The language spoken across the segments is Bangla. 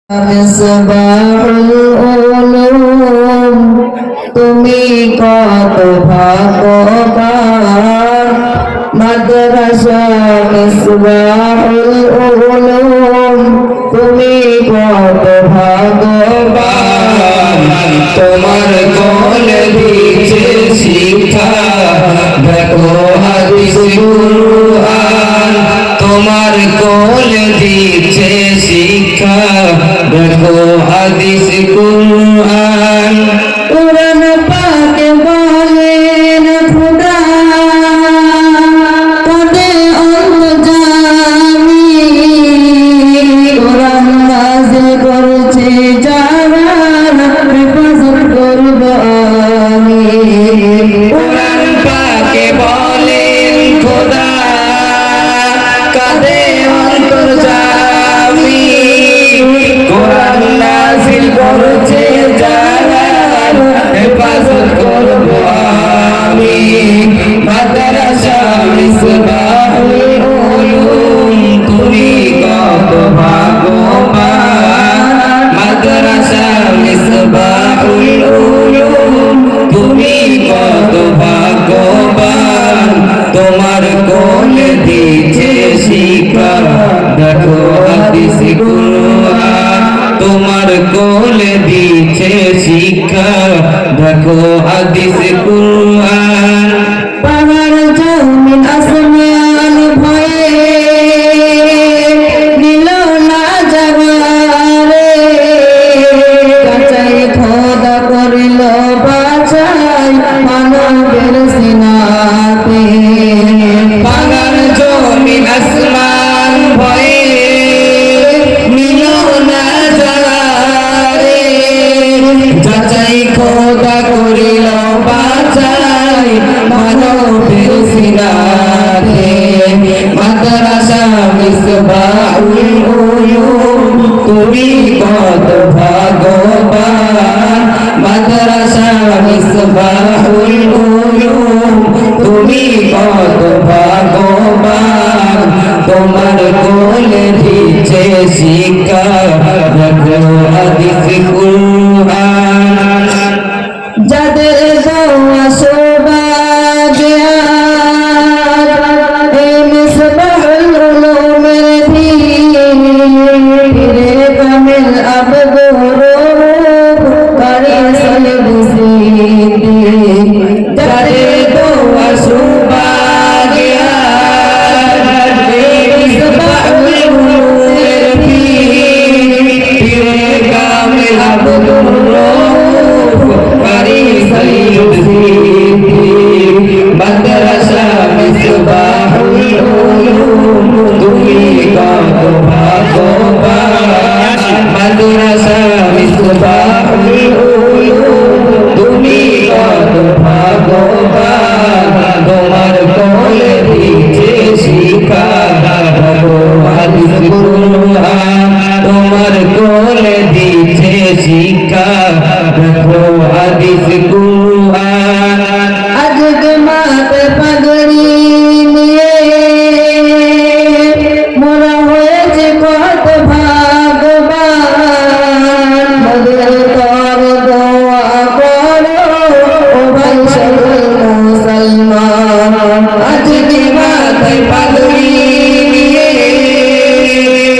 মিসবাহুল উলুম তুমি কত ভাগ্যবান মাদ্রাসা মিসবাহুল উলুম তুমি কত ভাগ্যবান তোমার কোলে দিয়েছে শিক্ষা দেখো হাদিস কুরআন তোমার কোলে দিয়েছে শিক্ষা দেখো হাদিস কুরআন কুরআন পাক বলেন খোদা কদে অন্তর্যামী কুরআন নাযিল করেছে যারা হেফাজত করব আমি কুরআন পাকে বলেন খোদা কাদে অন্তর্যামী কুরআন নাযিল করেছে যারা হেফাজত করব আমি মাদ্রাসা মিসবাহুল উলুম তুমি কত ভাগ্যবান মাদ্রাসা মিসবাহুল উলুম তুমি কত ভাগ্যবান তোমার কোলে দিয়েছে শিক্ষা দেখো হাদিস কুরআন তোমার কোলে দিয়েছে শিক্ষা দেখো হাদিস কুরআন পাহাড় জমিন আসমান ভয়ে দিল না যাবারে কাচাই খোদা করিল বাঁচাই মানবের সিনাতে পাহাড় জমিন আসমান ভয়ে নিল না যারে যাচাই খোদা করিল বাঁচাই মানবের সিনাতে মাদ্রাসা মিসবাহুল উলুম তুমি কত ভাগ্যবান মাদ্রাসা মিসবাহুল উলুম তুমি কত ভাগ্যবান তোমার কোলে দিয়েছে শিক্ষা দেখো হাদিস কুরআন যাদের দোয়া সৌভাগ্য এই মিসবাহুল উলুমের পীরে কামিল আবদুর রউফ কারি সাহেব সিদ্দিক যাদের দোয়া সুবাগিয়া মিসবাহুল উলুমের পীরে কামিল আবদুর রউফ কারি সাহেব সিদ্দিক মাদ্রাসা মিসবাহুল উলুম তুমি কত ভাগ্যবান মাদ্রাসা মিসবাহুল উলুম তুমি কত ভাগ্যবান তোমার কোলে দিয়েছে শিক্ষা দেখো হাদিস কুরআন তোমার কোলে দিয়েছে শিক্ষা দেখো হাদিস কুরআন আজকে মাতে পাগড়ি নিয়ে মোরা হয়েছে কত ভাগ্যবান মোদের কর দোয়া করো ও ভাই সকল মুসলমান আজকে মাথায় পাগড়ি নিয়ে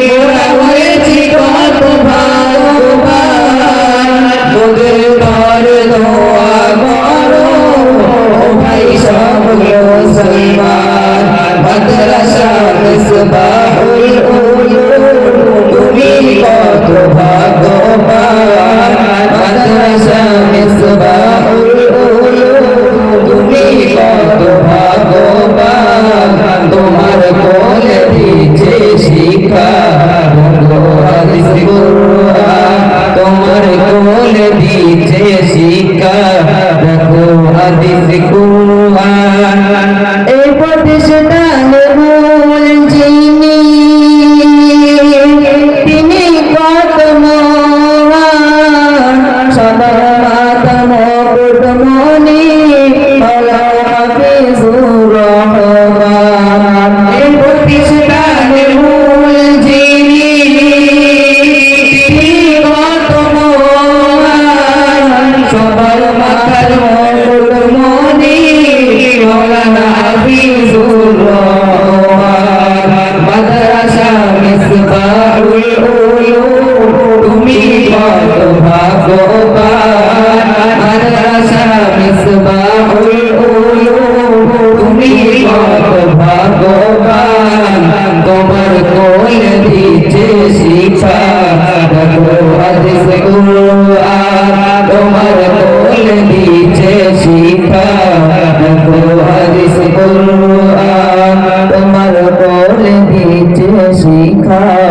মোরা হয়েছি কত ভাগ্যবান মোদের ঘর দোয়া করো ও ভাই সকল মুসলমান মাদ্রাসা মিসবাহুল উলুম তুমি কত ভাগ্যবান মাদ্রাসা মিসবাহুল উলুম তুমি কত ভাগ্যবান তোমার কোলে দিয়েছে শিক্ষা দেখো হাদিস কুরআন তোমার কোলে দিয়েছে শিক্ষা দেখো হাদিস কুরআন এই প্রতিষ্ঠানে মূল যিনি তিনি কত মহান সদা মাতা মুকুট মণি মাওলা হাফিজুর রহমান এই প্রতিষ্ঠানে মূল যিনি কত ভাগ্যবান মাদ্রাসা মিসবাহুল উলুম তুমি কত ভাগ্যবান তোমার কোলে দিচ্ছে শিক্ষা দেখো হাদিস কুরআন তোমার কোলে দিচ্ছে শিক্ষা দেখো হাদিস কুরআন তোমার কোলে দিচ্ছে শিক্ষা